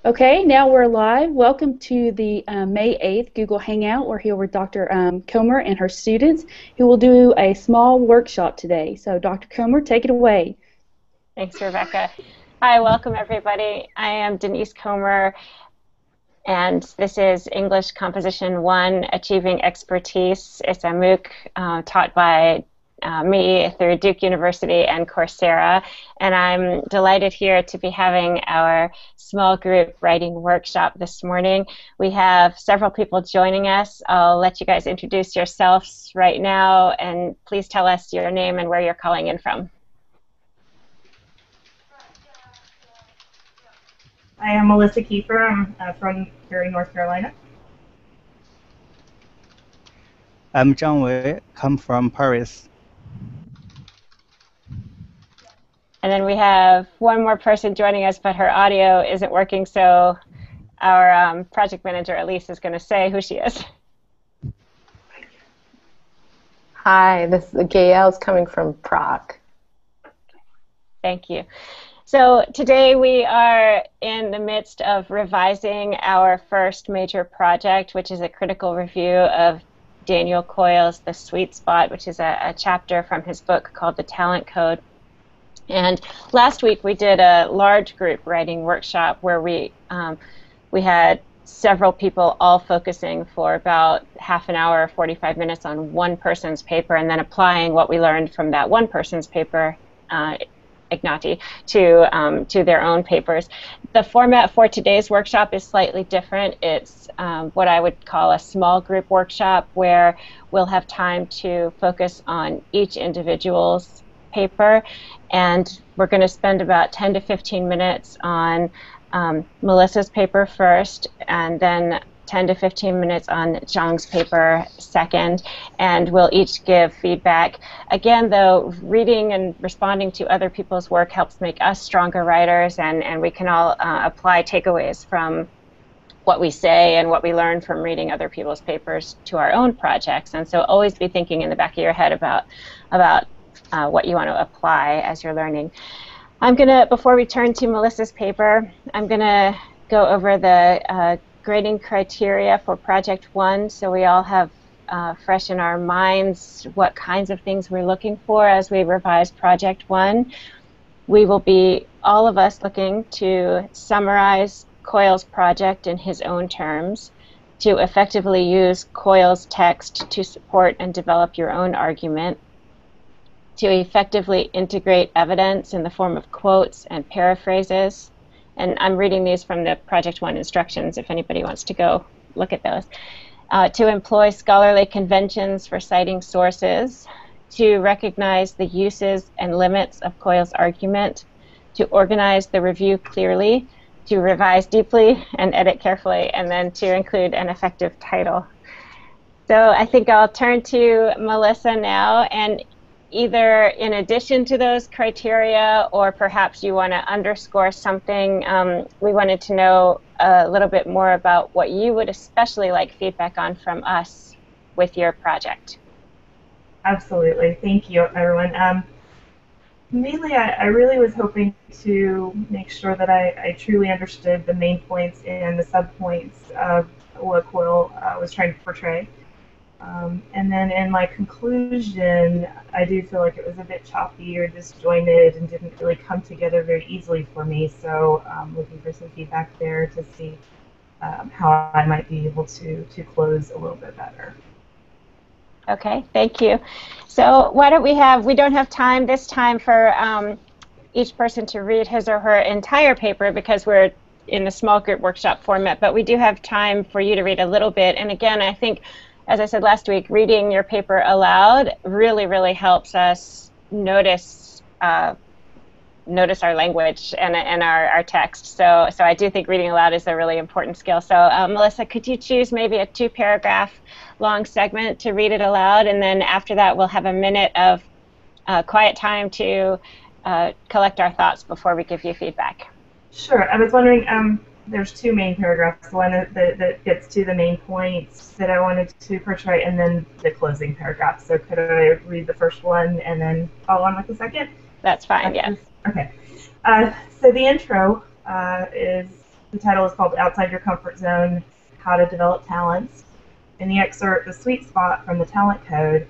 Okay, now we're live. Welcome to the May 8th Google Hangout. We're here with Dr. Comer and her students who will do a small workshop today. So Dr. Comer, take it away. Thanks, Rebecca. Hi, welcome everybody. I am Denise Comer, and this is English Composition 1, Achieving Expertise. It's a MOOC taught by me through Duke University and Coursera, and I'm delighted here to be having our small group writing workshop this morning. We have several people joining us. I'll let you guys introduce yourselves right now, and please tell us your name and where you're calling in from. I am Melissa Kiefer. I'm from here in North Carolina. I'm Jang, come from Paris. And then we have one more person joining us, but her audio isn't working, so our project manager, Elise, is going to say who she is. Hi, this is Gail coming from Prague. Thank you. So today we are in the midst of revising our first major project, which is a critical review of Daniel Coyle's The Sweet Spot, which is a chapter from his book called The Talent Code. And last week we did a large group writing workshop where we had several people all focusing for about half an hour, 45 minutes on one person's paper, and then applying what we learned from that one person's paper, Ignati, to their own papers. The format for today's workshop is slightly different. It's what I would call a small group workshop where we'll have time to focus on each individual's paper, and we're going to spend about 10 to 15 minutes on Melissa's paper first, and then 10 to 15 minutes on Jang's paper second, and we'll each give feedback. Again, though, reading and responding to other people's work helps make us stronger writers, and we can all apply takeaways from what we say and what we learn from reading other people's papers to our own projects. And so always be thinking in the back of your head about what you want to apply as you're learning. I'm going to, before we turn to Melissa's paper, I'm going to go over the grading criteria for Project 1, so we all have fresh in our minds what kinds of things we're looking for as we revise Project 1. We will be, all of us, looking to summarize Coyle's project in his own terms, to effectively use Coyle's text to support and develop your own argument, to effectively integrate evidence in the form of quotes and paraphrases. And I'm reading these from the Project 1 instructions if anybody wants to go look at those. To employ scholarly conventions for citing sources, to recognize the uses and limits of Coyle's argument, to organize the review clearly, to revise deeply and edit carefully, and then to include an effective title. So I think I'll turn to Melissa now, and either in addition to those criteria, or perhaps you want to underscore something. We wanted to know a little bit more about what you would especially like feedback on from us with your project. Absolutely. Thank you, everyone. Mainly, I really was hoping to make sure that I truly understood the main points and the subpoints of what Coyle was trying to portray. And then in my conclusion, I do feel like it was a bit choppy or disjointed and didn't really come together very easily for me. So I'm looking for some feedback there to see how I might be able to close a little bit better. Okay, thank you. So why don't we don't have time this time for each person to read his or her entire paper because we're in the small group workshop format, but we do have time for you to read a little bit. And again, I think, as I said last week, reading your paper aloud really, really helps us notice our language and our text. So I do think reading aloud is a really important skill. So Melissa, could you choose maybe a 2-paragraph long segment to read it aloud, and then after that we'll have a minute of quiet time to collect our thoughts before we give you feedback. Sure. I was wondering, there's 2 main paragraphs, the one that gets to the main points that I wanted to portray, and then the closing paragraph. So could I read the first one and then follow on with the second? That's fine, yes. Okay. So the intro is The title is called Outside Your Comfort Zone, How to Develop Talents. In the excerpt, The Sweet Spot from the Talent Code,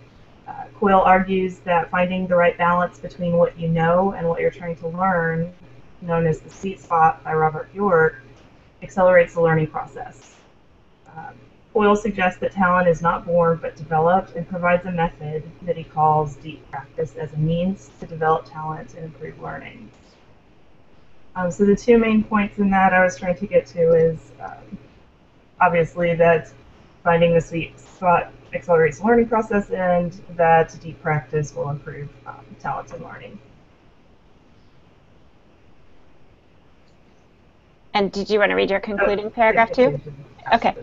Coyle argues that finding the right balance between what you know and what you're trying to learn, known as the sweet spot by Robert York, accelerates the learning process. Coyle suggests that talent is not born but developed, and provides a method that he calls deep practice as a means to develop talent and improve learning. So the two main points in that I was trying to get to is obviously that finding the sweet spot accelerates the learning process, and that deep practice will improve talent and learning. And did you want to read your concluding paragraph too? Okay.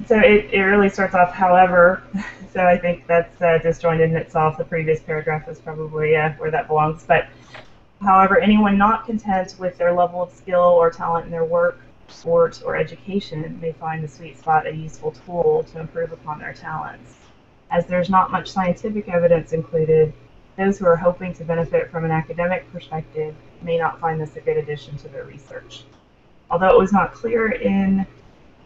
So it really starts off, however, so I think that's disjointed in itself. The previous paragraph is probably where that belongs. But however, anyone not content with their level of skill or talent in their work, sport, or education may find the sweet spot a useful tool to improve upon their talents. As there's not much scientific evidence included, those who are hoping to benefit from an academic perspective may not find this a good addition to their research. Although it was not clear in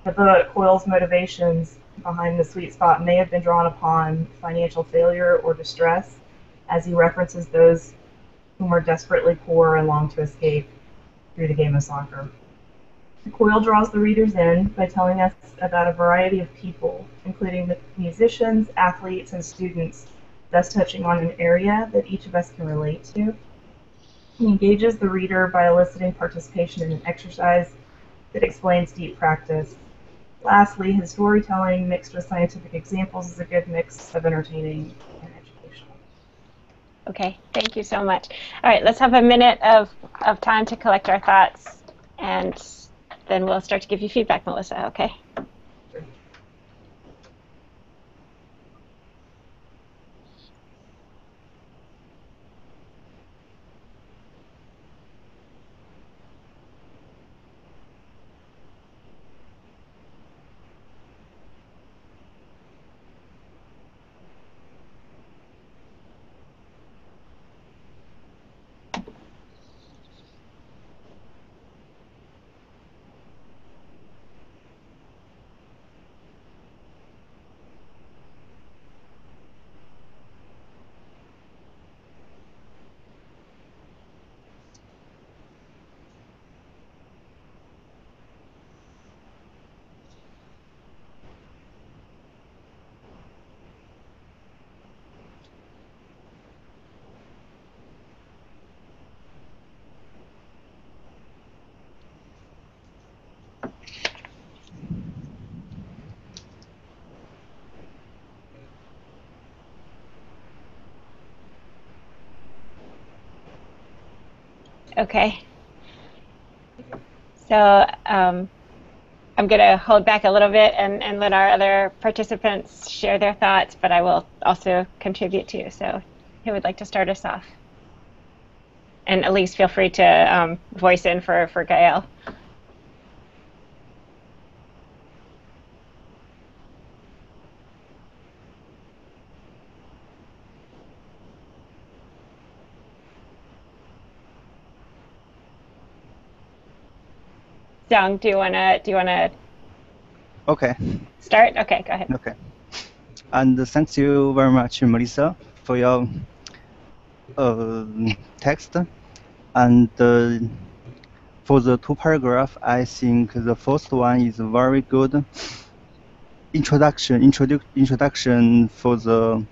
the book, Coyle's motivations behind the sweet spot may have been drawn upon financial failure or distress, as he references those whom are desperately poor and long to escape through the game of soccer. Coyle draws the readers in by telling us about a variety of people, including the musicians, athletes, and students, thus touching on an area that each of us can relate to. He engages the reader by eliciting participation in an exercise that explains deep practice. Lastly, his storytelling mixed with scientific examples is a good mix of entertaining and educational. Okay, thank you so much. All right, let's have a minute of time to collect our thoughts, and then we'll start to give you feedback, Melissa, okay? Okay. So I'm going to hold back a little bit and let our other participants share their thoughts, but I will also contribute too. So who would like to start us off? And Elise, feel free to voice in for Gail. Jang, do you wanna Okay. start? Okay, go ahead. Okay. And thank you very much, Melissa, for your text. And for the two paragraphs, I think the first one is very good introduction for the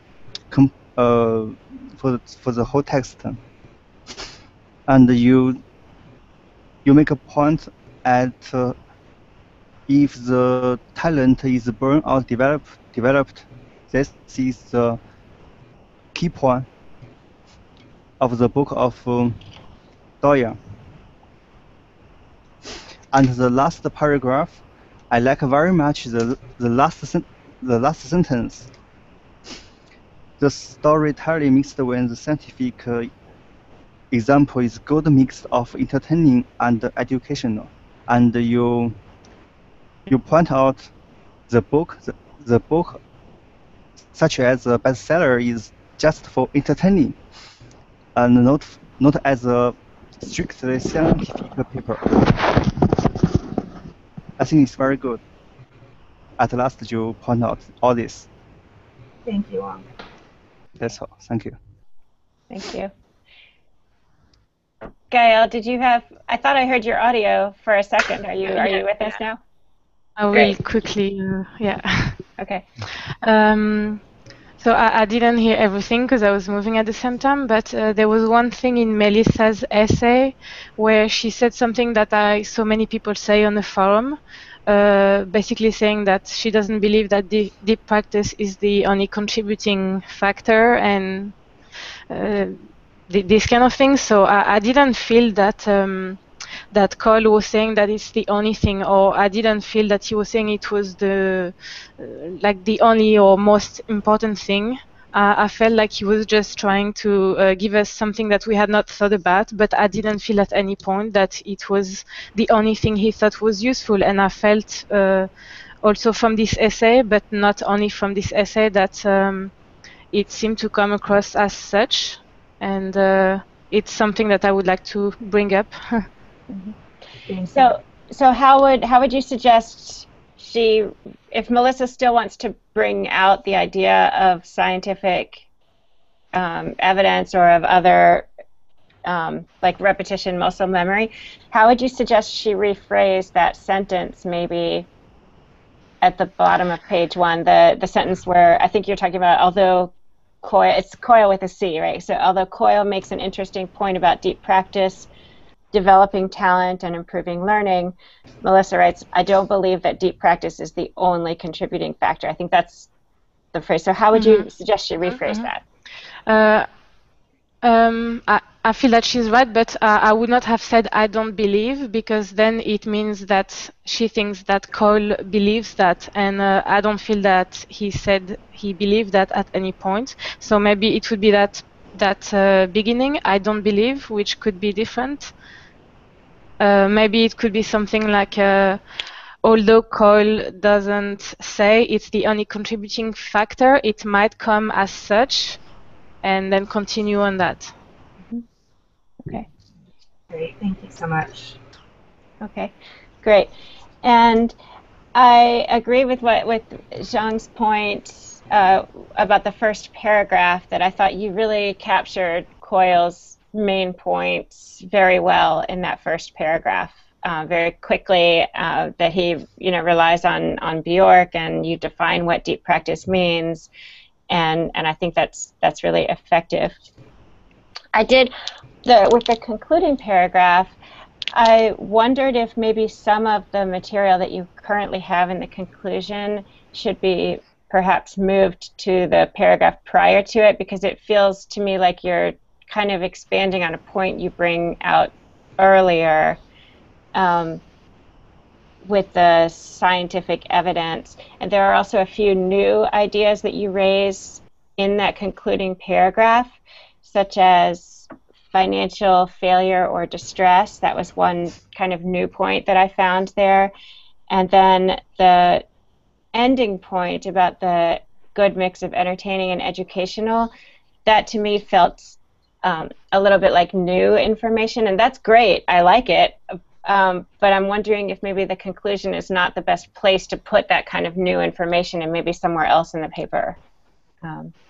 for the whole text. And you make a point at if the talent is born or developed, this is the key point of the book of Doyle. And the last paragraph, I like very much the last sentence. The storytelling mixed with the scientific example is good mix of entertaining and educational. And you point out the book such as the bestseller is just for entertaining and not as a strictly scientific paper. I think it's very good. At last, you point out all this. Thank you, Wang. That's all. Thank you. Thank you. Gail, did you have? I thought I heard your audio for a second. Are you with us now? I will Great. quickly, yeah. Okay. So I didn't hear everything because I was moving at the same time, but there was one thing in Melissa's essay where she said something that I saw many people say on the forum, basically saying that she doesn't believe that deep practice is the only contributing factor and this kind of thing. So I didn't feel that that Cole was saying that it's the only thing, or I didn't feel that he was saying it was the like the only or most important thing. I felt like he was just trying to give us something that we had not thought about, but I didn't feel at any point that it was the only thing he thought was useful. And I felt also from this essay, but not only from this essay, that it seemed to come across as such. And it's something that I would like to bring up. So how would you suggest if Melissa still wants to bring out the idea of scientific evidence or of other like repetition muscle memory, how would you suggest she rephrase that sentence maybe at the bottom of page 1, the sentence where I think you're talking about, although Coyle, it's Coyle with a C, right? So although Coyle makes an interesting point about deep practice, developing talent, and improving learning, Melissa writes, I don't believe that deep practice is the only contributing factor. I think that's the phrase. So how would you suggest she rephrase that? I feel that she's right, but I would not have said I don't believe, because then it means that she thinks that Cole believes that, and I don't feel that he said he believed that at any point. So maybe it would be that beginning, I don't believe, which could be different. Maybe it could be something like, although Cole doesn't say it's the only contributing factor, it might come as such, and then continue on that. Okay. Great, thank you so much. Okay, great. And I agree with Zhang's point about the first paragraph, that I thought you really captured Coyle's main points very well in that first paragraph. Very quickly, that he relies on Bjork, and you define what deep practice means, and I think that's really effective. I did with the concluding paragraph, I wondered if maybe some of the material that you currently have in the conclusion should be perhaps moved to the paragraph prior to it, because it feels to me like you're kind of expanding on a point you bring out earlier with the scientific evidence. And there are also a few new ideas that you raise in that concluding paragraph, such as financial failure or distress. That was one kind of new point that I found there. And then the ending point about the good mix of entertaining and educational, that to me felt a little bit like new information, and that's great. I like it. But I'm wondering if maybe the conclusion is not the best place to put that kind of new information, and maybe somewhere else in the paper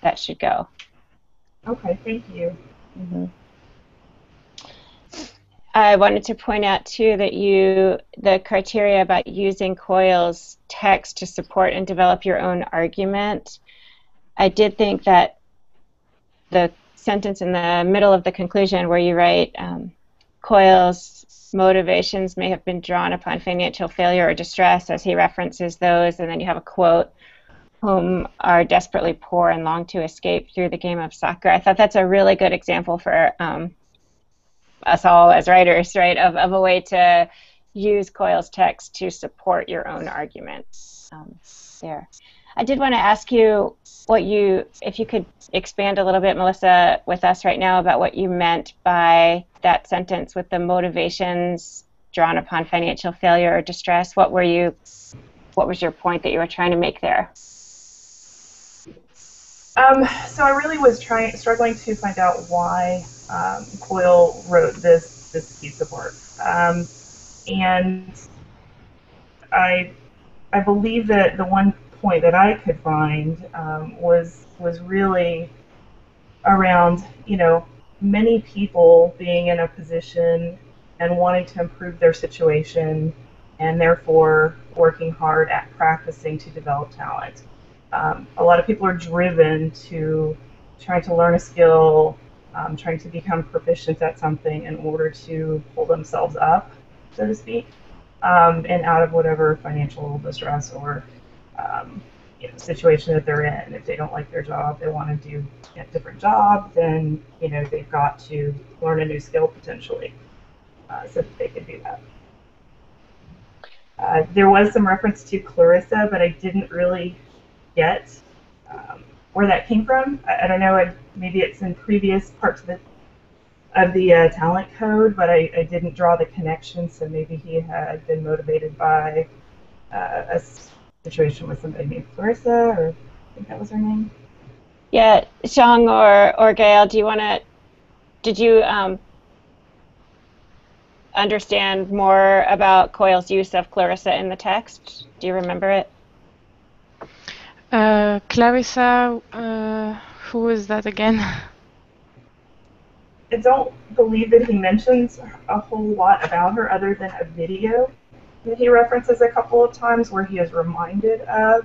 that should go. Okay, thank you. Mm-hmm. I wanted to point out too that the criteria about using Coyle's text to support and develop your own argument, I did think that the sentence in the middle of the conclusion where you write Coyle's motivations may have been drawn upon financial failure or distress, as he references those, and then you have a quote, whom are desperately poor and long to escape through the game of soccer. I thought that's a really good example for us all as writers, right, of a way to use Coyle's text to support your own argument there. I did want to ask you if you could expand a little bit, Melissa, with us right now about what you meant by that sentence with the motivations drawn upon financial failure or distress. What was your point that you were trying to make there? So I really was struggling to find out why Coyle wrote this this piece of work. And I believe that the one point that I could find was really around, many people being in a position and wanting to improve their situation and therefore working hard at practicing to develop talent. A lot of people are driven to trying to learn a skill, trying to become proficient at something in order to pull themselves up, so to speak, and out of whatever financial distress or situation that they're in. If they don't like their job, they want to do a different job, then they've got to learn a new skill potentially, so that they can do that. There was some reference to Clarissa, but I didn't really get where that came from. I don't know. Maybe it's in previous parts of the talent code, but I didn't draw the connection. So maybe he had been motivated by a situation with somebody named Clarissa, or I think that was her name. Yeah, Jang or Gail, did you understand more about Coyle's use of Clarissa in the text? Do you remember it? Clarissa, who was that again? I don't believe that he mentions a whole lot about her other than a video that he references a couple of times where he is reminded of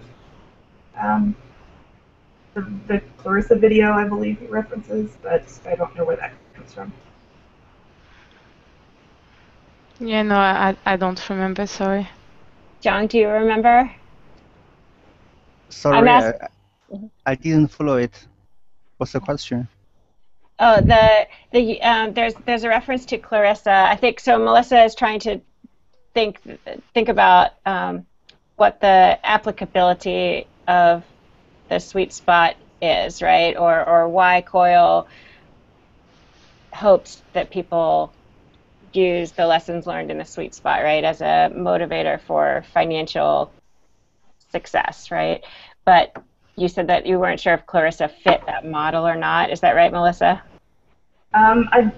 the Clarissa video, I believe he references, but I don't know where that comes from. Yeah, no, I don't remember, sorry. Jang, do you remember? Sorry, I didn't follow it. What's the question? Oh, there's a reference to Clarissa. I think so. Melissa is trying to think about what the applicability of the sweet spot is, right? Or why Coyle hopes that people use the lessons learned in the sweet spot, right, as a motivator for financial success, right? But you said that you weren't sure if Clarissa fit that model or not. Is that right, Melissa? I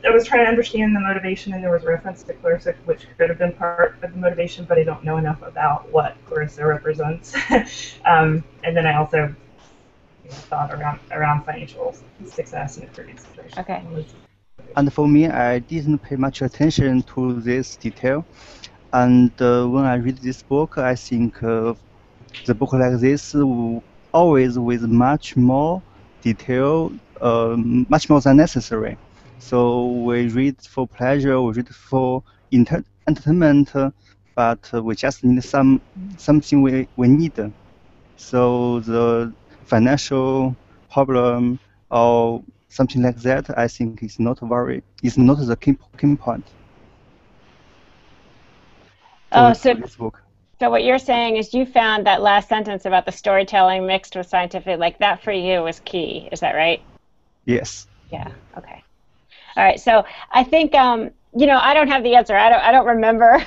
was trying to understand the motivation, and there was reference to Clarissa, which could have been part of the motivation, but I don't know enough about what Clarissa represents. And then I also thought around financial success and improving situation. Okay. And for me, I didn't pay much attention to this detail. And when I read this book, I think the book like this always with much more detail, much more than necessary. So we read for pleasure, we read for entertainment, but we just need something we need. So the financial problem or something like that, I think is not the key point. Oh, so this book. So what you're saying is you found that last sentence about the storytelling mixed with scientific, like that for you was key. Is that right? Yes. Yeah. Okay. All right. So I think I don't have the answer. I don't remember.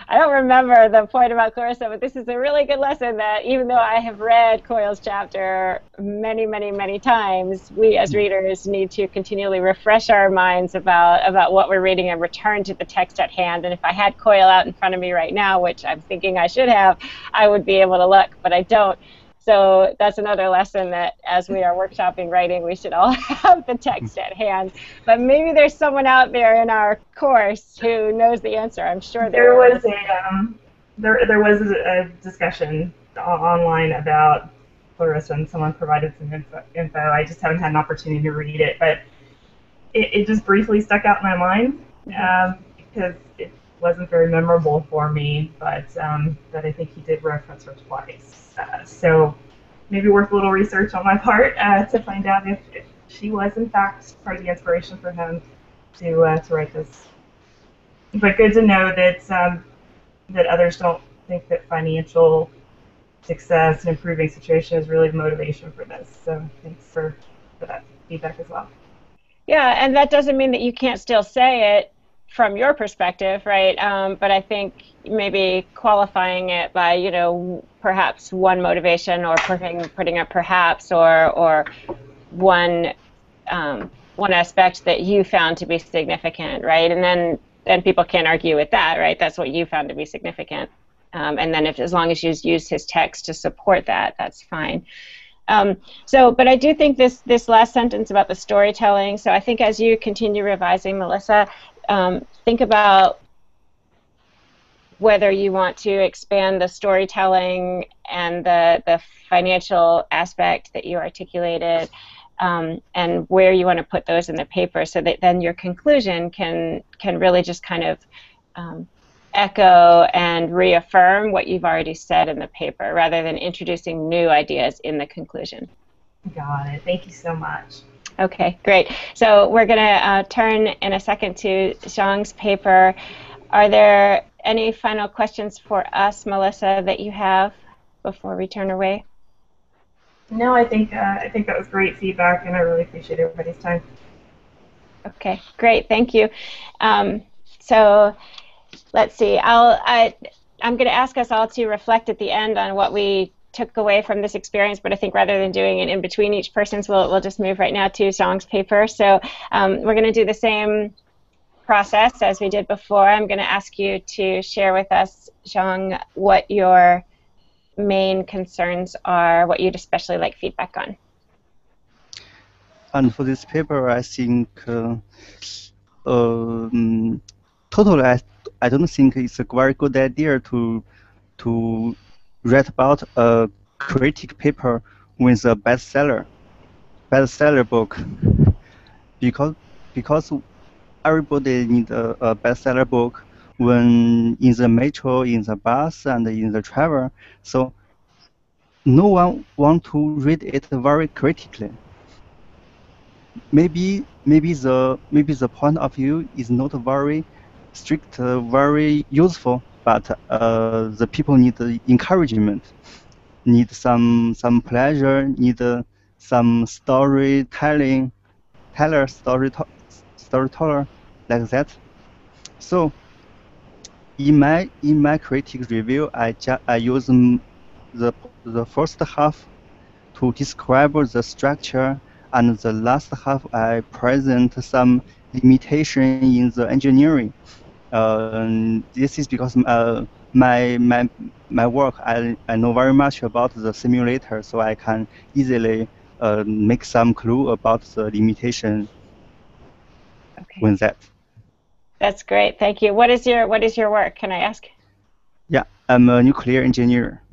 I don't remember the point about Clarissa, but this is a really good lesson that even though I have read Coyle's chapter many, many, many times, we as readers need to continually refresh our minds about what we're reading and return to the text at hand. And if I had Coyle out in front of me right now, which I'm thinking I should have, I would be able to look, but I don't. So that's another lesson that as we are workshopping writing, we should all have the text at hand. But maybe there's someone out there in our course who knows the answer. I'm sure there was a discussion online about Clarissa, and someone provided some info. I just haven't had an opportunity to read it, but it just briefly stuck out in my mind because it wasn't very memorable for me, but I think he did reference her twice. So maybe worth a little research on my part to find out if she was in fact part of the inspiration for him to write this. But good to know that others don't think that financial success and improving situation is really the motivation for this. So thanks for that feedback as well. Yeah, and that doesn't mean that you can't still say it from your perspective, right? But I think maybe qualifying it by, perhaps one motivation or putting a perhaps or one one aspect that you found to be significant, right? And then people can't argue with that, right? That's what you found to be significant. And then as long as you use his text to support that, that's fine. But I do think this last sentence about the storytelling, so I think as you continue revising, Melissa, think about whether you want to expand the storytelling and the financial aspect that you articulated, and where you want to put those in the paper, so that then your conclusion can really just kind of echo and reaffirm what you've already said in the paper, rather than introducing new ideas in the conclusion. Got it. Thank you so much. Okay, great. So we're going to turn in a second to Jang's paper. Are there any final questions for us, Melissa, that you have before we turn away? No, I think that was great feedback, and I really appreciate everybody's time. Okay, great. Thank you. So let's see. I'm going to ask us all to reflect at the end on what we took away from this experience, but I think rather than doing it in between each person's, we'll just move right now to Jang's paper. So we're going to do the same process as we did before. I'm going to ask you to share with us, Jang, what your main concerns are, what you'd especially like feedback on. And for this paper, I think totally, I don't think it's a very good idea to write about a critic paper with a bestseller book, because everybody needs a bestseller book when in the metro, in the bus, and in the travel. So no one want to read it very critically. Maybe the point of view is not very strict, very useful, but the people need encouragement, need some pleasure, need some storyteller like that. So in my critic review, I use the first half to describe the structure, and the last half I present some limitation in the engineering. This is because my work, I know very much about the simulator, so I can easily make some clue about the limitation. Okay. With that. That's great. Thank you. What is your work? Can I ask? Yeah, I'm a nuclear engineer.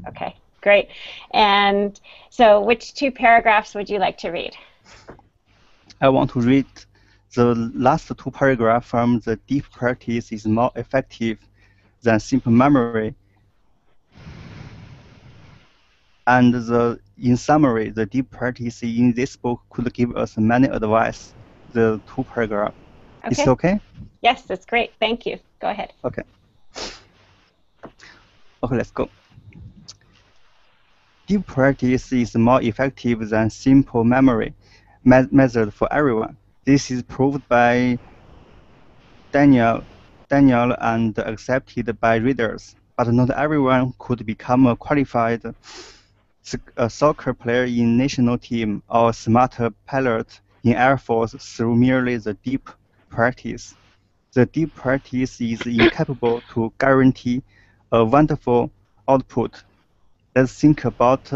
Okay, great. And so which two paragraphs would you like to read? I want to read the last two paragraphs from the deep practice is more effective than simple memory. And in summary, the deep practice in this book could give us many advice. The two paragraphs. Okay. Is it okay? Yes, that's great. Thank you. Go ahead. Okay. Okay, let's go. Deep practice is more effective than simple memory method for everyone. This is proved by Daniel and accepted by readers. But not everyone could become a qualified soccer player in national team or smarter pilot in Air Force through merely the deep practice. The deep practice is incapable to guarantee a wonderful output. Let's think about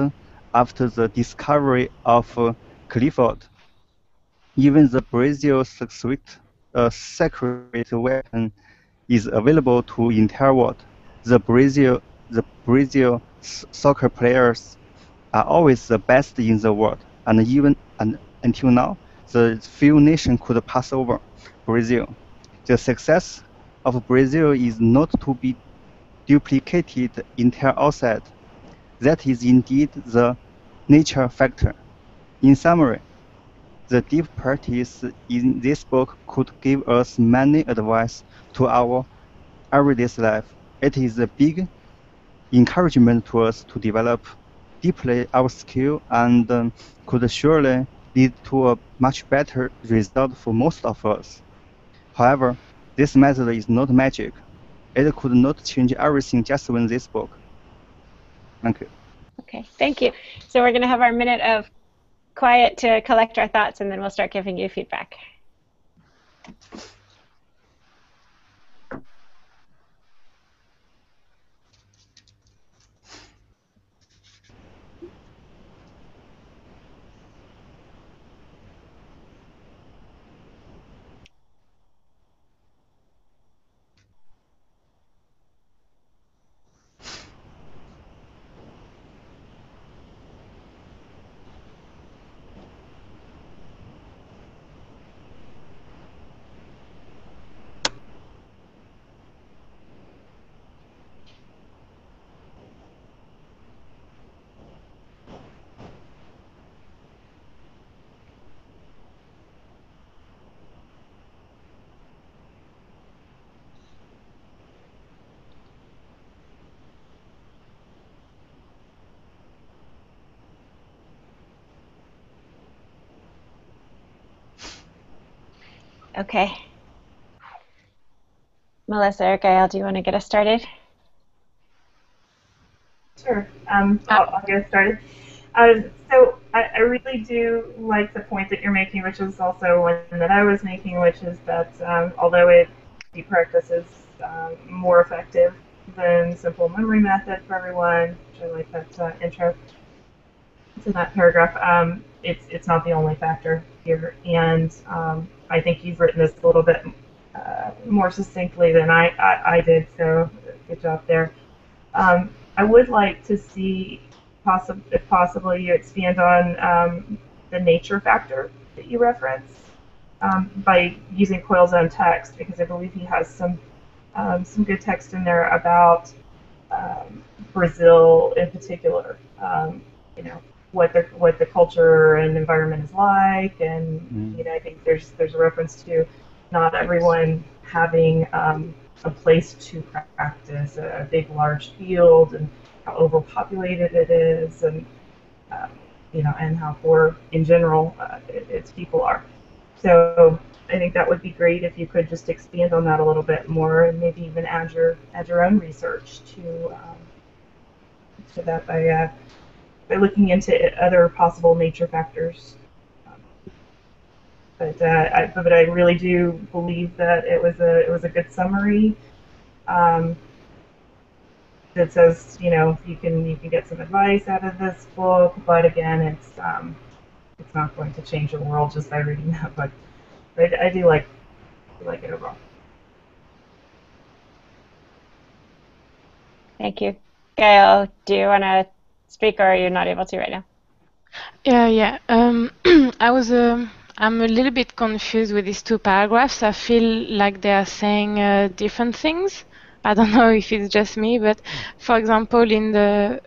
after the discovery of Clifford. Even the Brazil's secret weapon is available to entire world. The Brazil soccer players are always the best in the world, and until now, the few nations could pass over Brazil. The success of Brazil is not to be duplicated entire outside. That is indeed the nature factor. In summary, the deep practice in this book could give us many advice to our everyday life. It is a big encouragement to us to develop deeply our skill and could surely lead to a much better result for most of us. However, this method is not magic. It could not change everything just with this book. Thank you. Okay, thank you. So we're going to have our minute of quiet to collect our thoughts, and then we'll start giving you feedback. Okay. Melissa or Gail, do you want to get us started? Sure. I'll get started. So I really do like the point that you're making, which is also one that I was making, which is that although deep practice is more effective than simple memory method for everyone, which I like that intro to that paragraph, it's not the only factor here. And I think you've written this a little bit more succinctly than I did, so good job there. I would like to see, if possible, you expand on the nature factor that you reference by using Coyle's own text, because I believe he has some good text in there about Brazil in particular. You know, what the culture and environment is like, and you know, I think there's a reference to not everyone having a place to practice, a big large field, and how overpopulated it is, and you know, and how poor in general its people are. So I think that would be great if you could just expand on that a little bit more, and maybe even add your own research to that by looking into other possible nature factors. But I really do believe that it was a good summary that says, you know, you can get some advice out of this book, but again, it's not going to change the world just by reading that book. But I do like it overall. Thank you. Gail, do you want to speak, or are you not able to right now? Yeah. I'm a little bit confused with these two paragraphs. I feel like they are saying different things. I don't know if it's just me, but for example, in the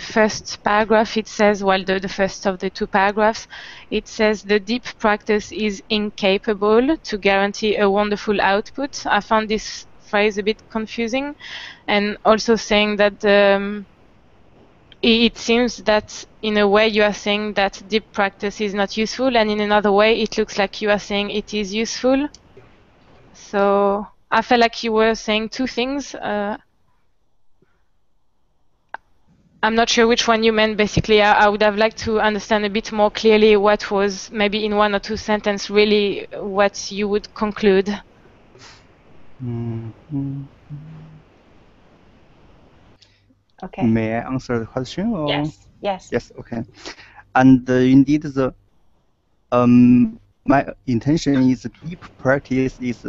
first paragraph, it says, well, the first of the two paragraphs, it says the deep practice is incapable to guarantee a wonderful output. I found this phrase a bit confusing, and also saying that it seems that in a way you are saying that deep practice is not useful, and in another way it looks like you are saying it is useful. So I felt like you were saying two things. I'm not sure which one you meant. Basically, I would have liked to understand a bit more clearly what was, maybe in one or two sentences, really what you would conclude. Okay. May I answer the question? Or? Yes. Yes. Okay. And indeed, my intention is deep practice is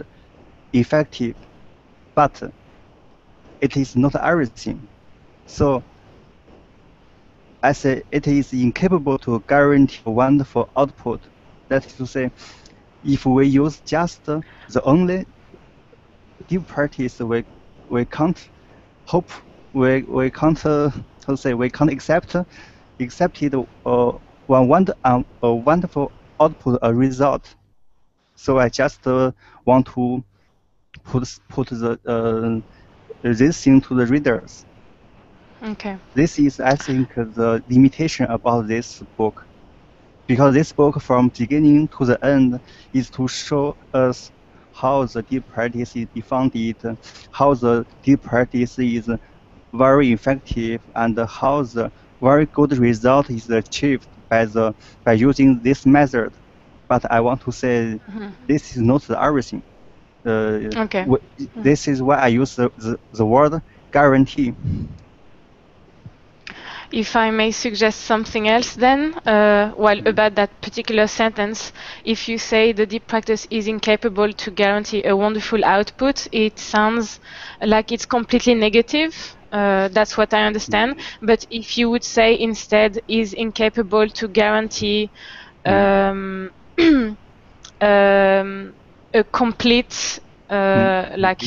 effective, but it is not everything. So I say it is incapable to guarantee a wonderful output. That is to say, if we use just the only deep practice, we can't hope, we can't we can't accept it a wonderful output, a result. So I just want to put this thing to the readers. Okay. This is, I think, the limitation about this book, because this book from beginning to the end is to show us how the deep practice is defined, how the deep practice is very effective, and how the very good result is achieved. by using this method, but I want to say this is not everything. Okay. This is why I use the word guarantee. If I may suggest something else then, about that particular sentence, if you say the deep practice is incapable to guarantee a wonderful output, it sounds like it's completely negative. That's what I understand. But if you would say instead is incapable to guarantee a complete, like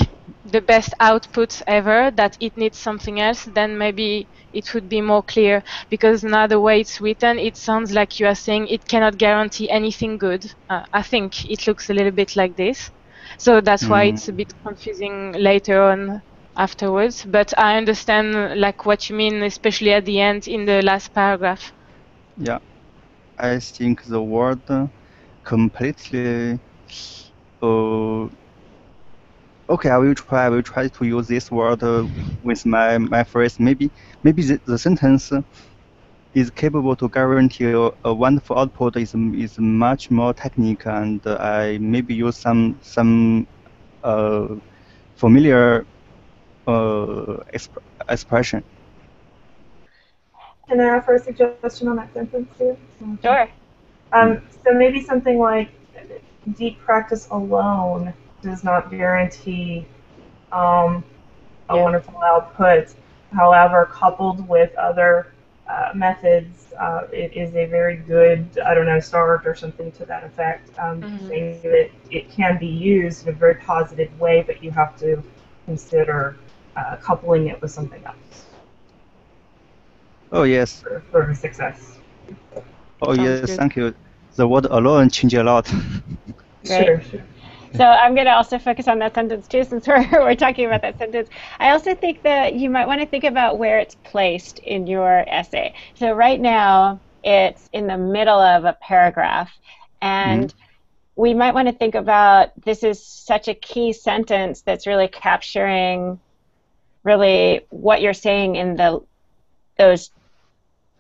the best output ever, that it needs something else, then maybe it would be more clear, because now the way it's written, it sounds like you are saying it cannot guarantee anything good. I think it looks a little bit like this. So that's why it's a bit confusing later on afterwards. But I understand like what you mean, especially at the end in the last paragraph. Yeah, I think the word completely. Okay, I will try to use this word with my phrase. Maybe the sentence is capable to guarantee a wonderful output is much more technical, and I maybe use some familiar expression. Can I offer a suggestion on that sentence too? Sure. So maybe something like deep practice alone does not guarantee a wonderful output. However, coupled with other methods, it is a very good, I don't know, start or something to that effect. Saying that it can be used in a very positive way, but you have to consider coupling it with something else. Oh yes. For success. Oh yes, thank you. The word alone changed a lot. Sure. So I'm going to also focus on that sentence too, since we're talking about that sentence. I also think that you might want to think about where it's placed in your essay. So right now, it's in the middle of a paragraph, and we might want to think about, this is such a key sentence that's really capturing really what you're saying in those,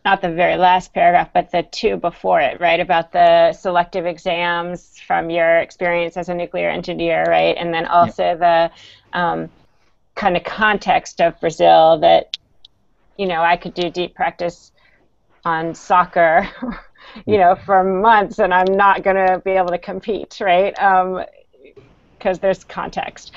not the very last paragraph, but the two before it, right? About the selective exams from your experience as a nuclear engineer, right? And then also the kind of context of Brazil that, you know, I could do deep practice on soccer, you know, for months and I'm not going to be able to compete, right? Because there's context.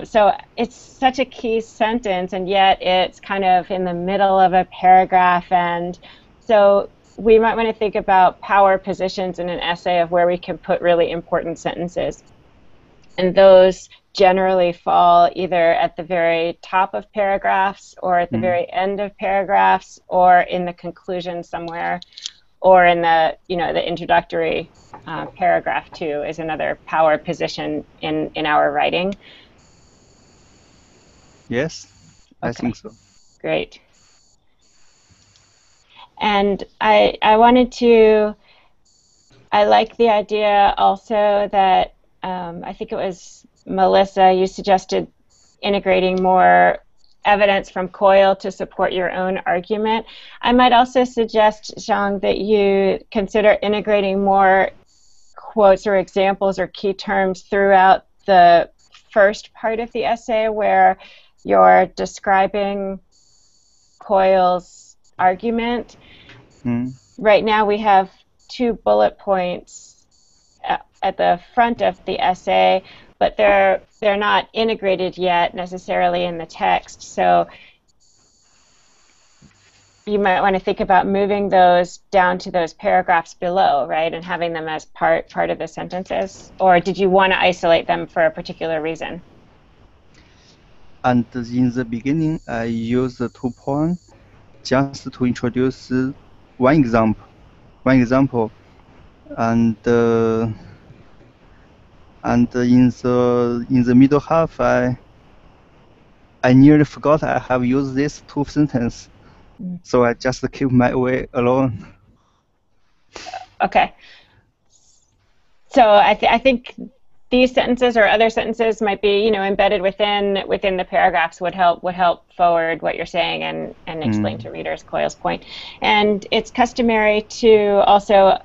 So it's such a key sentence, and yet it's kind of in the middle of a paragraph. And so we might want to think about power positions in an essay of where we can put really important sentences. And those generally fall either at the very top of paragraphs or at the very end of paragraphs or in the conclusion somewhere, or in the, you know, the introductory paragraph too is another power position in our writing. Yes, I think so. Great. And I wanted to, I like the idea also that I think it was Melissa, you suggested integrating more evidence from COIL to support your own argument. I might also suggest, Jang, that you consider integrating more quotes or examples or key terms throughout the first part of the essay where you're describing COIL's argument. Right now we have 2 bullet points at the front of the essay, but they're not integrated yet necessarily in the text. So you might want to think about moving those down to those paragraphs below, right, and having them as part of the sentences. Or did you want to isolate them for a particular reason? And in the beginning, I used the 2 points just to introduce one example, and in the middle half, I nearly forgot I have used these 2 sentences, so I just keep my way alone. Okay. So I think these sentences or other sentences might be, embedded within the paragraphs would help forward what you're saying and explain to readers Coyle's point. And it's customary to also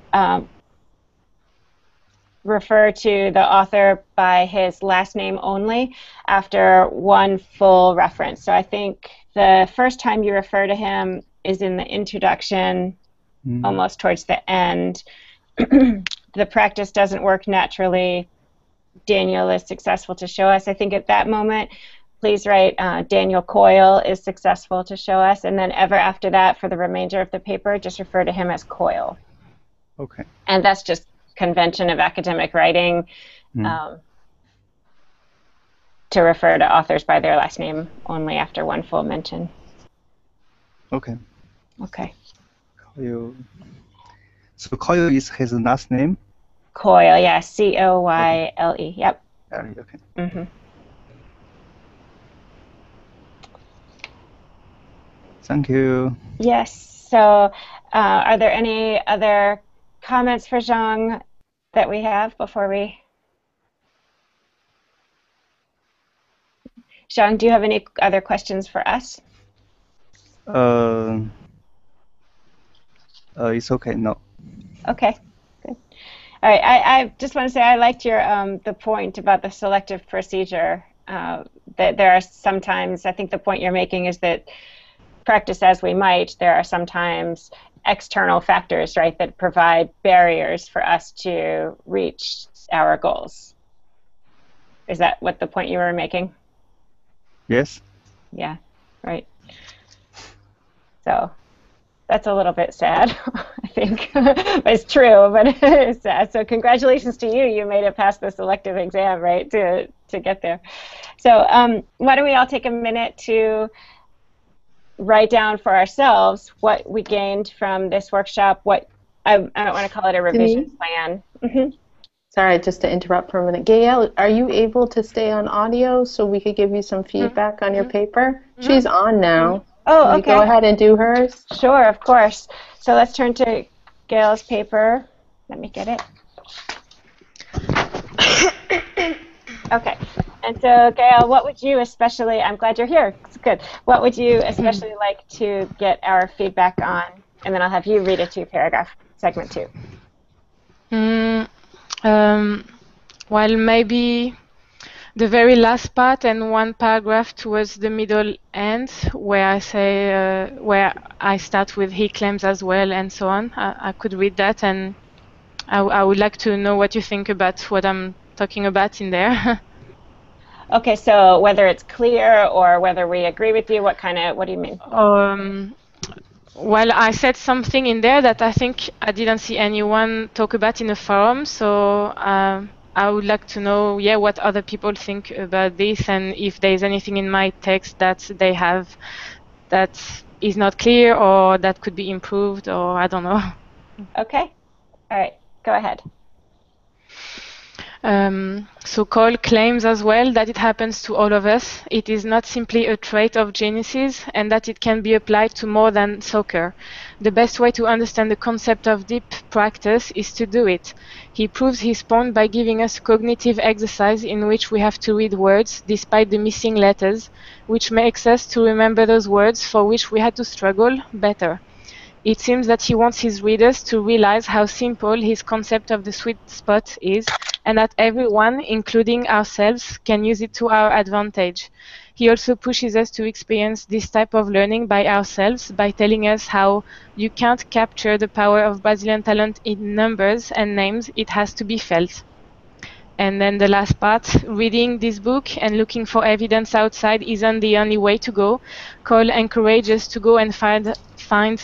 refer to the author by his last name only after one full reference. So I think the first time you refer to him is in the introduction, almost towards the end. The practice doesn't work naturally. Daniel is successful to show us. I think at that moment, please write Daniel Coyle is successful to show us, and then ever after that, for the remainder of the paper, just refer to him as Coyle. Okay. And that's just convention of academic writing, to refer to authors by their last name only after one full mention. Okay. Okay. Coyle. So Coyle is his last name? Coyle, yeah, C-O-Y-L-E, yep. Okay. Mm-hmm. Thank you. Yes, so are there any other comments for Jang that we have before we... Jang, do you have any other questions for us? It's okay, no. Okay, good. All right, I just want to say I liked your the point about the selective procedure. That there are sometimes, I think the point you're making is that practice as we might, there are sometimes external factors, right, that provide barriers for us to reach our goals. Is that what the point you were making? Yes. Yeah, right. So that's a little bit sad, I think. It's true, but it's sad. So congratulations to you. You made it past the selective exam, right, to get there. So why don't we all take a minute to write down for ourselves what we gained from this workshop, what I don't want to call it a revision plan. Sorry, just to interrupt for a minute. Gail, are you able to stay on audio so we could give you some feedback on your paper? She's on now. Oh, Can okay. you go ahead and do hers? Sure, of course. So let's turn to Gail's paper. Let me get it. Okay. And so, Gail, what would you especially, I'm glad you're here. It's good. What would you especially like to get our feedback on? And then I'll have you read a two-paragraph segment too. Well, maybe the very last part and one paragraph towards the middle end, where I say, where I start with he claims as well and so on. I could read that, and I would like to know what you think about what I'm talking about in there. Okay, so whether it's clear or whether we agree with you, what do you mean? Well, I said something in there that I think I didn't see anyone talk about in the forum, so I would like to know, what other people think about this, and if there is anything in my text that they have that is not clear or that could be improved, or I don't know. Okay. All right. Go ahead. So Cole claims as well that it happens to all of us. It is not simply a trait of geniuses, and that it can be applied to more than soccer. The best way to understand the concept of deep practice is to do it. He proves his point by giving us a cognitive exercise in which we have to read words despite the missing letters, which makes us to remember those words for which we had to struggle better. It seems that he wants his readers to realize how simple his concept of the sweet spot is, and that everyone, including ourselves, can use it to our advantage. He also pushes us to experience this type of learning by ourselves by telling us how you can't capture the power of Brazilian talent in numbers and names, it has to be felt. And then the last part, reading this book and looking for evidence outside isn't the only way to go. Cole encourages us to go and find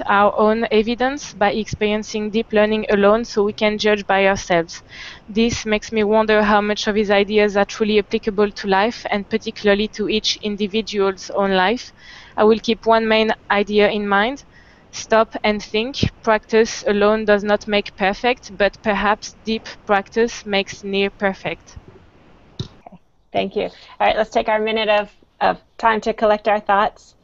our own evidence by experiencing deep learning alone so we can judge by ourselves. This makes me wonder how much of his ideas are truly applicable to life, and particularly to each individual's own life. I will keep one main idea in mind. Stop and think. Practice alone does not make perfect, but perhaps deep practice makes near perfect. Okay, thank you. All right, let's take our minute of time to collect our thoughts.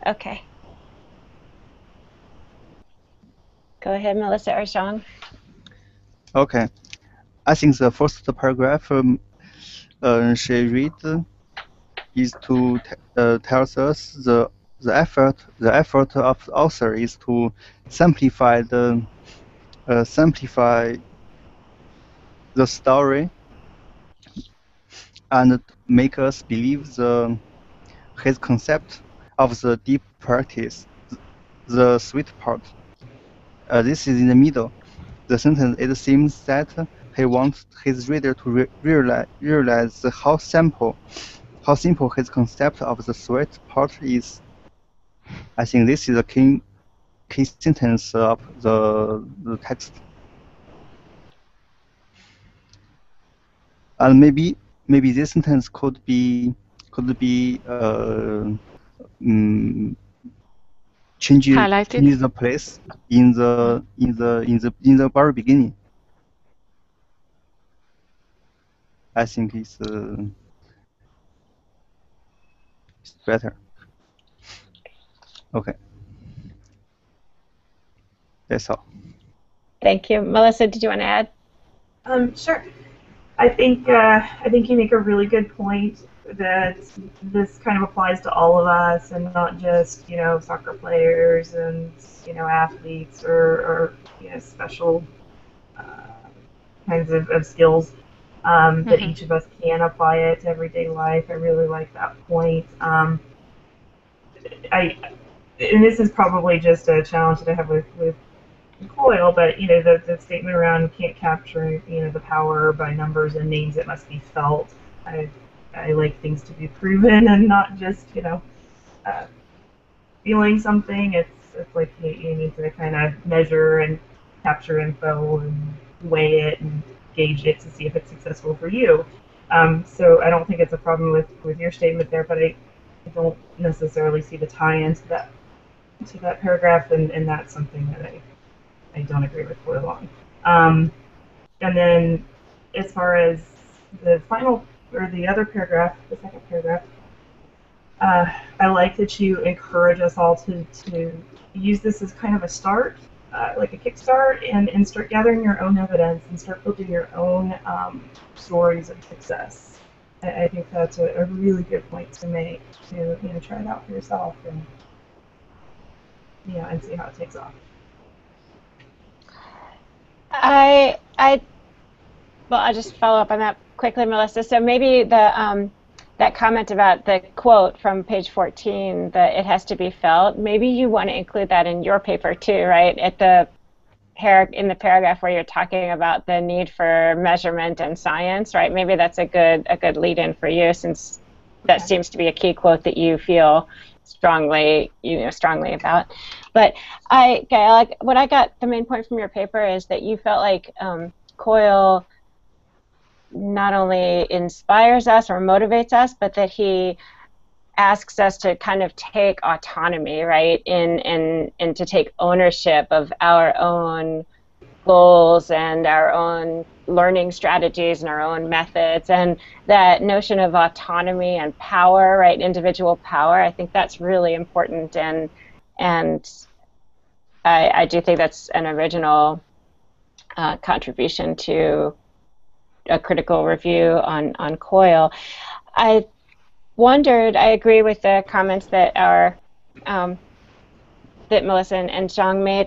Okay. Go ahead, Melissa or Zhang. Okay. I think the first paragraph she read is to tells us the effort of the author is to simplify the story and make us believe his concept of the deep practice, the sweet part. This is in the middle. The sentence, it seems that he wants his reader to realize how simple his concept of the sweet part is. I think this is the key sentence of the text. And maybe this sentence could be change Highlighted. the place in the very beginning. I think it's better. Okay, that's all. Thank you. Melissa, did you want to add? Sure. I think you make a really good point that this kind of applies to all of us and not just soccer players and athletes or special kinds of skills that each of us can apply it to everyday life. I really like that point. And this is probably just a challenge that I have with Coil, but the statement around can't capture the power by numbers and names, it must be felt. I like things to be proven and not just feeling something. It's like you need to kind of measure and capture info and weigh it and gauge it to see if it's successful for you. So I don't think it's a problem with your statement there, but I don't necessarily see the tie-in to that paragraph, and that's something that I don't agree with Coil on. And then as far as the final or the other paragraph, the second paragraph, I like that you encourage us all to use this as kind of a start, like a kickstart, and start gathering your own evidence and start building your own stories of success. I think that's a really good point to make, to try it out for yourself and and see how it takes off. Well, I'll just follow up on that quickly, Melissa. So maybe that comment about the quote from page 14, that it has to be felt, maybe you want to include that in your paper too, right? In the paragraph where you're talking about the need for measurement and science, right? Maybe that's a good lead-in for you, since that seems to be a key quote that you feel strongly about. But Gail, what I got, the main point from your paper is that you felt like Coil not only inspires us or motivates us, but that he asks us to kind of take autonomy, right, and to take ownership of our own goals and our own learning strategies and our own methods, and that notion of autonomy and power, right, individual power. I think that's really important, and I do think that's an original contribution to a critical review on Coil. I wondered, I agree with the comments that that Melissa and Zhang made.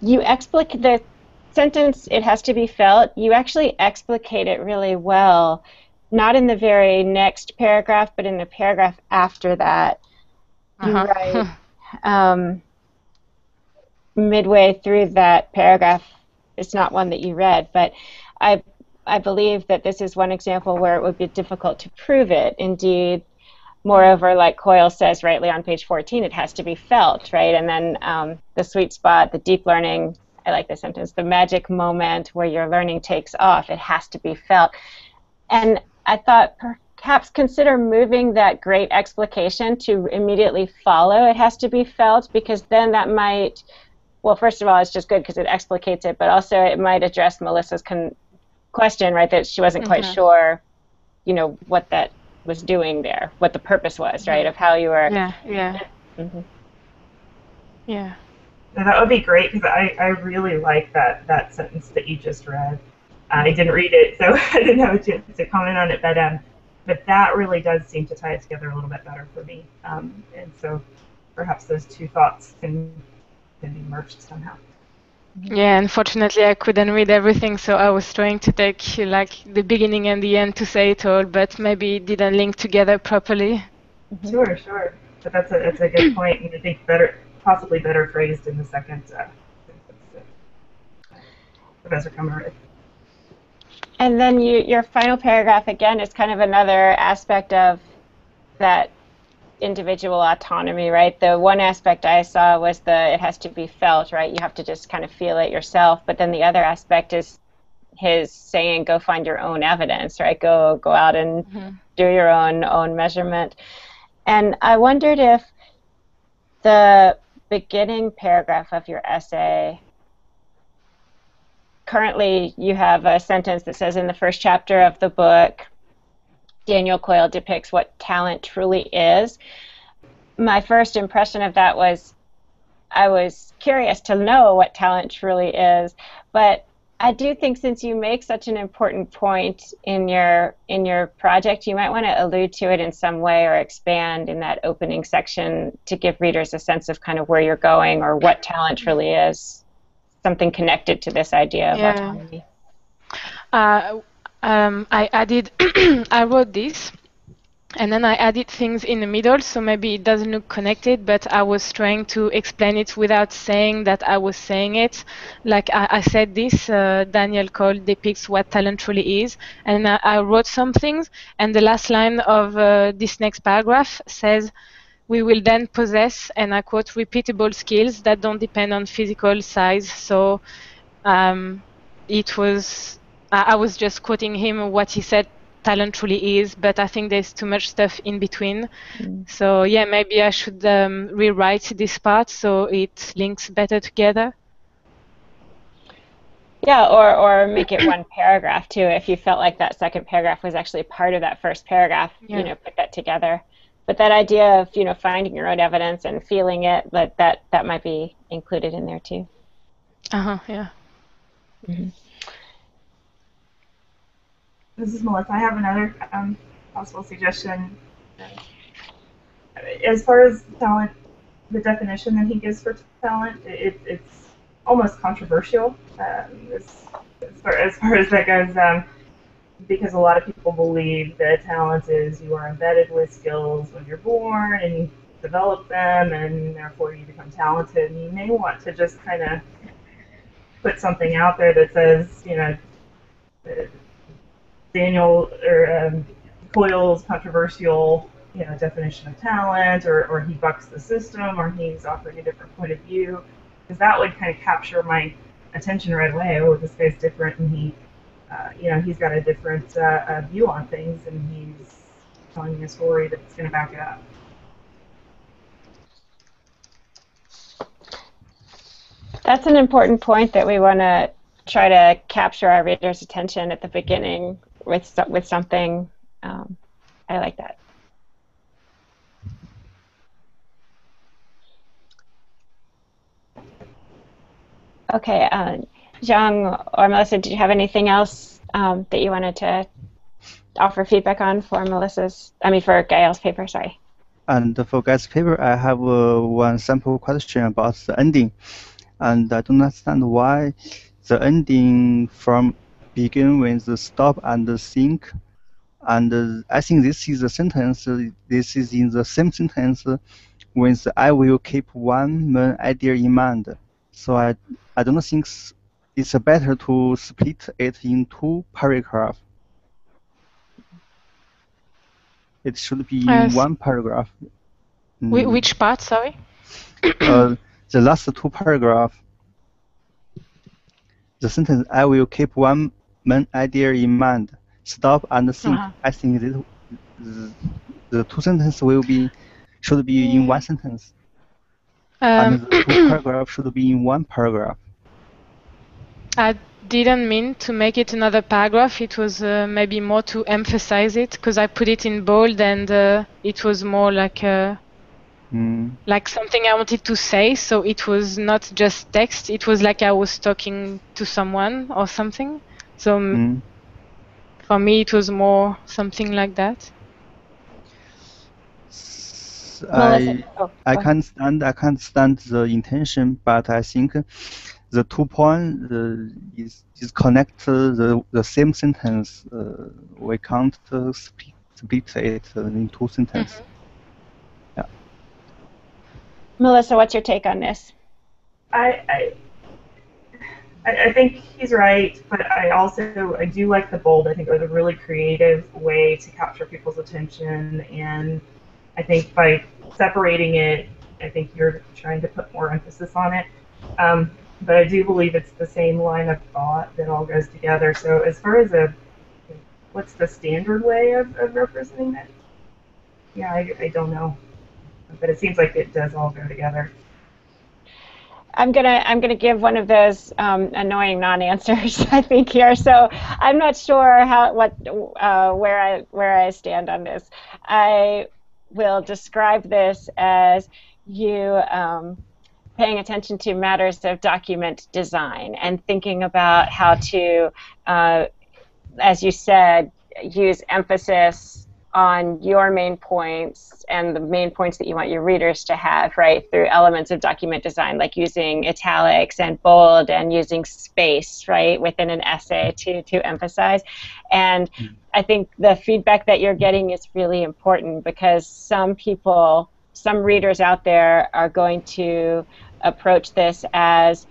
You explicate the sentence, it has to be felt, you actually explicate it really well, not in the very next paragraph, but in the paragraph after that. You write midway through that paragraph, it's not one that you read, but I believe that this is one example where it would be difficult to prove it. Indeed, moreover, like Coil says rightly on page 14, it has to be felt, right? And then the sweet spot, the deep learning, I like this sentence, the magic moment where your learning takes off, it has to be felt. And I thought perhaps consider moving that great explication to immediately follow it has to be felt, because then that might, well, first of all, it's just good because it explicates it, but also it might address Melissa's question, right, that she wasn't quite sure, what that was doing there, what the purpose was, right, of how you were. Yeah. Yeah. So that would be great because I really like that sentence that you just read. I didn't read it, so I didn't have a chance to comment on it, but that really does seem to tie it together a little bit better for me. And so perhaps those two thoughts can be merged somehow. Yeah, unfortunately I couldn't read everything, so I was trying to take like the beginning and the end to say it all, but maybe it didn't link together properly. Sure. But that's a good point, and I think possibly better phrased in the second sentence that Professor Kummer read. And then your final paragraph again is kind of another aspect of that individual autonomy, right? The one aspect I saw was it has to be felt, right? You have to just kind of feel it yourself. But then the other aspect is his saying, go find your own evidence, right? Go out and do your own measurement. And I wondered if the beginning paragraph of your essay, currently you have a sentence that says, in the first chapter of the book, Daniel Coyle depicts what talent truly is. My first impression of that was I was curious to know what talent truly is, but I do think since you make such an important point in your project, you might want to allude to it in some way or expand in that opening section to give readers a sense of kind of where you're going or what talent truly is, something connected to this idea of autonomy. I added, I wrote this, and then I added things in the middle, so maybe it doesn't look connected, but I was trying to explain it without saying that I was saying it. Like I said this, Daniel Coyle depicts what talent truly is, and I wrote some things, and the last line of this next paragraph says, we will then possess, and I quote, repeatable skills that don't depend on physical size. So it was, I was just quoting him what he said talent truly is, but I think there's too much stuff in between. So yeah, maybe I should rewrite this part so it links better together. Yeah, or make it one paragraph too. If you felt like that second paragraph was actually part of that first paragraph, put that together. But that idea of finding your own evidence and feeling it, that might be included in there too. Yeah. This is Melissa. I have another possible suggestion. As far as talent, the definition that he gives for talent, it's almost controversial as far as that goes, because a lot of people believe that talent is you are embedded with skills when you're born and you develop them, and therefore you become talented. And you may want to just kind of put something out there that says, Daniel or Coyle's controversial, definition of talent, or he bucks the system, or he's offering a different point of view, because that would kind of capture my attention right away. Oh, this guy's different, and he's got a different view on things, and he's telling me a story that's going to back it up. That's an important point that we want to try to capture our readers' attention at the beginning with something. I like that. Okay, Jang or Melissa, did you have anything else that you wanted to offer feedback on for for Gail's paper? Sorry. And for Gail's paper, I have one sample question about the ending, and I don't understand why the ending from begin with the stop and the think, and I think this is a sentence. This is in the same sentence with I will keep one main idea in mind. So I don't think it's better to split it in two paragraphs. It should be in one paragraph. Which part, sorry? The last two paragraphs. The sentence I will keep one main idea in mind. Stop and think. I think the two sentences should be in one sentence. And the two paragraphs should be in one paragraph. I didn't mean to make it another paragraph. It was maybe more to emphasize it, because I put it in bold, and it was more like like something I wanted to say, so it was not just text, it was like I was talking to someone or something. So for me it was more something like that. I can't stand the intention, but I think the 2 point is connect the same sentence. We can't split it in 2 sentences. Yeah. Melissa, what's your take on this? I think he's right, but I do like the bold. I think it was a really creative way to capture people's attention, and I think by separating it, I think you're trying to put more emphasis on it. But I do believe it's the same line of thought that all goes together. So as far as what's the standard way of representing it? Yeah, I don't know, but it seems like it does all go together. I'm gonna give one of those annoying non-answers, I think, here. So I'm not sure where I stand on this. I will describe this as you paying attention to matters of document design and thinking about how to, as you said, use emphasis on your main points and the main points that you want your readers to have, right, through elements of document design, like using italics and bold and using space, right, within an essay to emphasize. And I think the feedback that you're getting is really important, because some readers out there are going to approach this as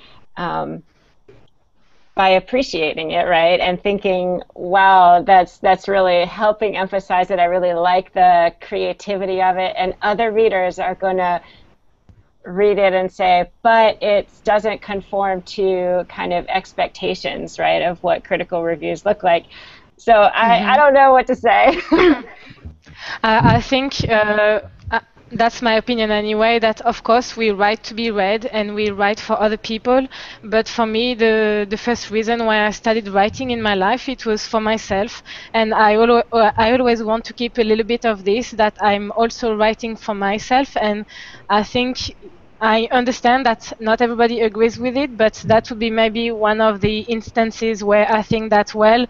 by appreciating it, right, and thinking, wow, that's really helping emphasize it. I really like the creativity of it. And other readers are going to read it and say, but it doesn't conform to kind of expectations, right, of what critical reviews look like. So I don't know what to say. I think that's my opinion anyway, that of course we write to be read and we write for other people, but for me the first reason why I started writing in my life, it was for myself, and I always want to keep a little bit of this, that I'm also writing for myself. And I think I understand that not everybody agrees with it, but that would be maybe one of the instances where I think that, well,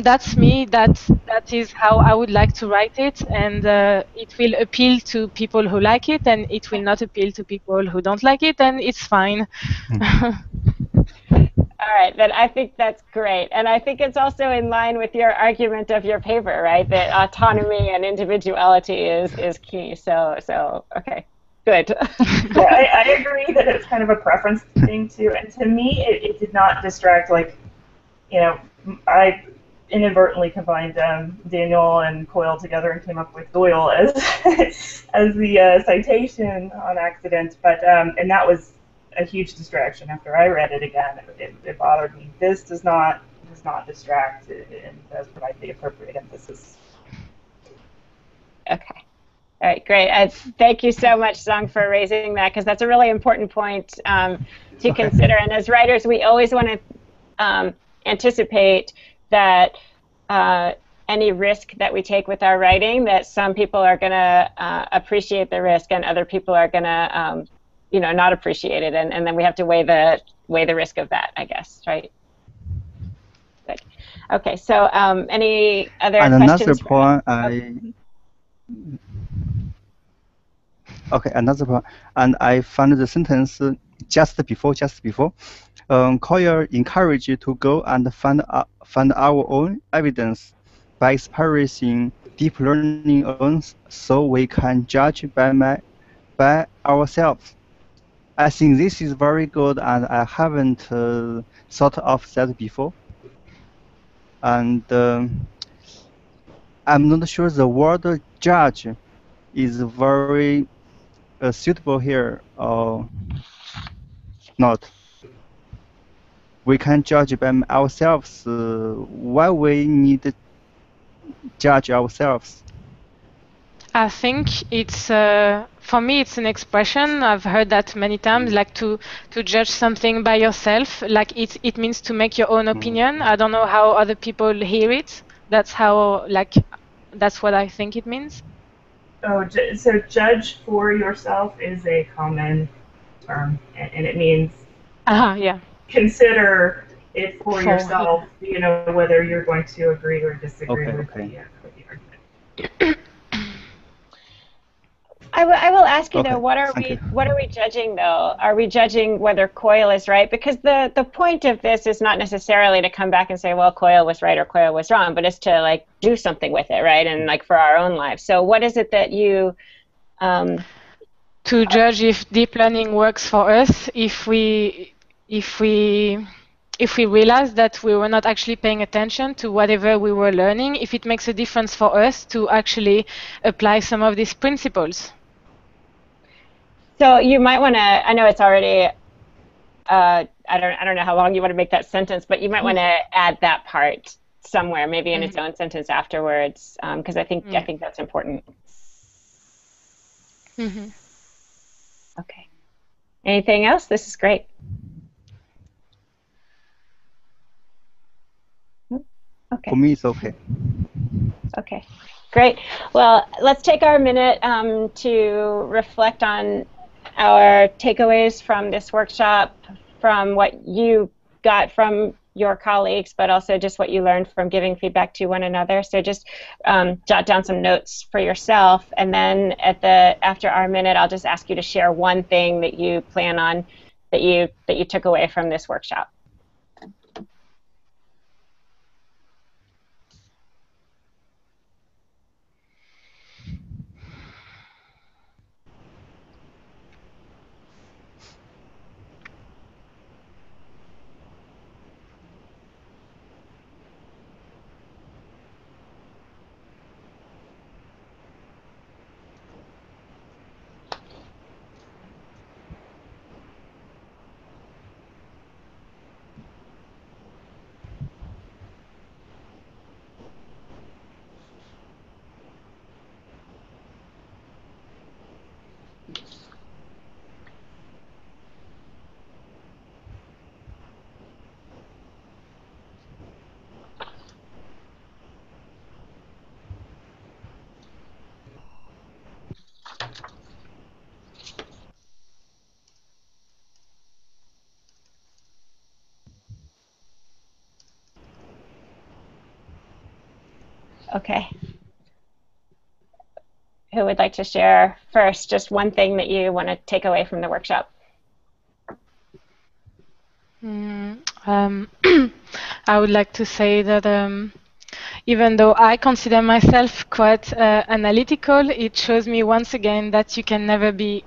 that's me, that is how I would like to write it, and it will appeal to people who like it, and it will not appeal to people who don't like it, and it's fine. All right, then I think that's great. And I think it's also in line with your argument of your paper, right, that autonomy and individuality is key. So okay, good. Yeah, I agree that it's kind of a preference thing too, and to me it did not distract. Like, I inadvertently combined Daniel and Coyle together and came up with Doyle as as the citation on accident. But and that was a huge distraction after I read it again. It bothered me. This does not distract and does provide the appropriate emphasis. Okay. All right, great. Thank you so much, Jang, for raising that, because that's a really important point to consider. And as writers, we always want to anticipate that any risk that we take with our writing, that some people are going to appreciate the risk and other people are going to not appreciate it, and then we have to weigh the risk of that, I guess, right? Good. Okay, so any other questions? Another point, and I found the sentence just before. Coyle encouraged you to go and find our own evidence by experiencing deep learning alone, so we can judge by ourselves. I think this is very good, and I haven't thought of that before. And I'm not sure the word judge is very suitable here or not. We can judge by ourselves. Why we need to judge ourselves? I think it's for me it's an expression. I've heard that many times, like to judge something by yourself. Like it means to make your own opinion. I don't know how other people hear it. That's what I think it means. Oh, so judge for yourself is a common term, and it means Yeah. consider it for For, yeah. yourself, you know, whether you're going to agree or disagree Okay, with okay. the argument. I will ask you though, Okay, thank you. what are we judging though? Are we judging whether Coyle is right? Because the point of this is not necessarily to come back and say, well, Coyle was right or Coyle was wrong, but it's to like do something with it, right? And like for our own lives. So what is it that you To judge if deep learning works for us, if we realize that we were not actually paying attention to whatever we were learning, if it makes a difference for us to actually apply some of these principles. So you might want to, I know it's already I don't know how long you want to make that sentence, but you might want to add that part somewhere, maybe in its own sentence afterwards, because I think that's important. Okay. Anything else? This is great. Okay. For me, it's okay. Okay. Great. Well, let's take our minute to reflect on our takeaways from this workshop, from what you got from your colleagues, but also just what you learned from giving feedback to one another. So just jot down some notes for yourself, and then after our minute, I'll just ask you to share one thing that you plan on that you took away from this workshop. Okay. Who would like to share first? Just one thing that you want to take away from the workshop. I would like to say that even though I consider myself quite analytical, it shows me once again that you can never be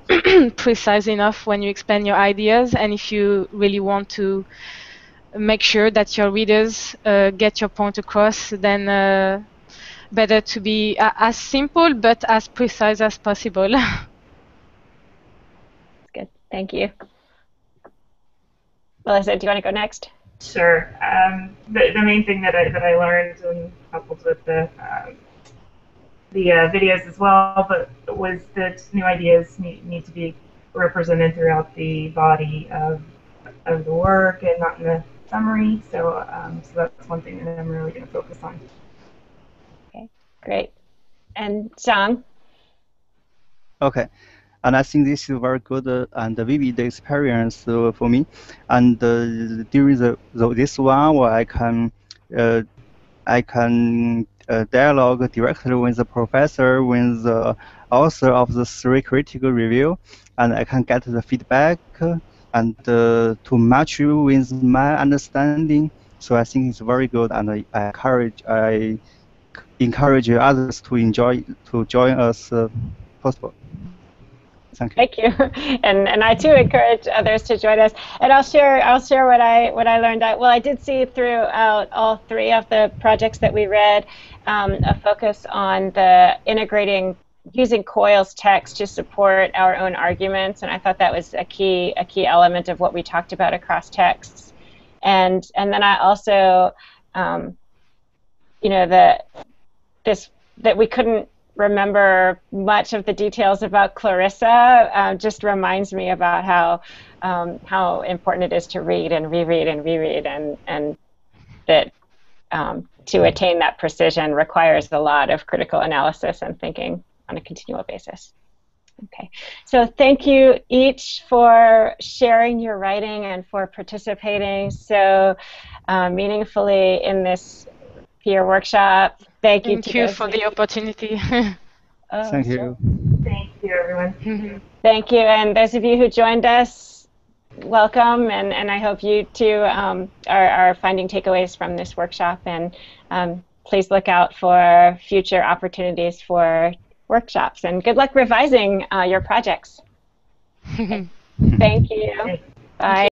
precise enough when you explain your ideas, and if you really want to make sure that your readers get your point across, then better to be as simple but as precise as possible. Good. Thank you. Melissa, do you want to go next? Sure. The main thing that I learned, and coupled with the videos as well, but was that new ideas need to be represented throughout the body of the work and not in the summary. So so that's one thing that I'm really going to focus on. Okay, great. And Jang? Okay. And I think this is very good and vivid experience for me. And during this 1 hour, I can dialogue directly with the professor, with the author of the 3 critical review, and I can get the feedback and to match with my understanding. So I think it's very good, and I encourage others to join us possible. Thank you. Thank you. And I too encourage others to join us. And I'll share what I learned. I did see throughout all 3 of the projects that we read a focus on the using Coyle's text to support our own arguments, and I thought that was a key element of what we talked about across texts. And then I also that we couldn't remember much of the details about Clarissa just reminds me about how important it is to read and reread and reread, and that to attain that precision requires a lot of critical analysis and thinking. on a continual basis. Okay, so thank you each for sharing your writing and for participating so meaningfully in this peer workshop. Thank you to Thank you those for the opportunity. Thank you. Thank you, everyone. Thank you, and those of you who joined us, welcome, and I hope you too are finding takeaways from this workshop, and please look out for future opportunities for workshops, and good luck revising your projects. Okay. Thank you. Bye.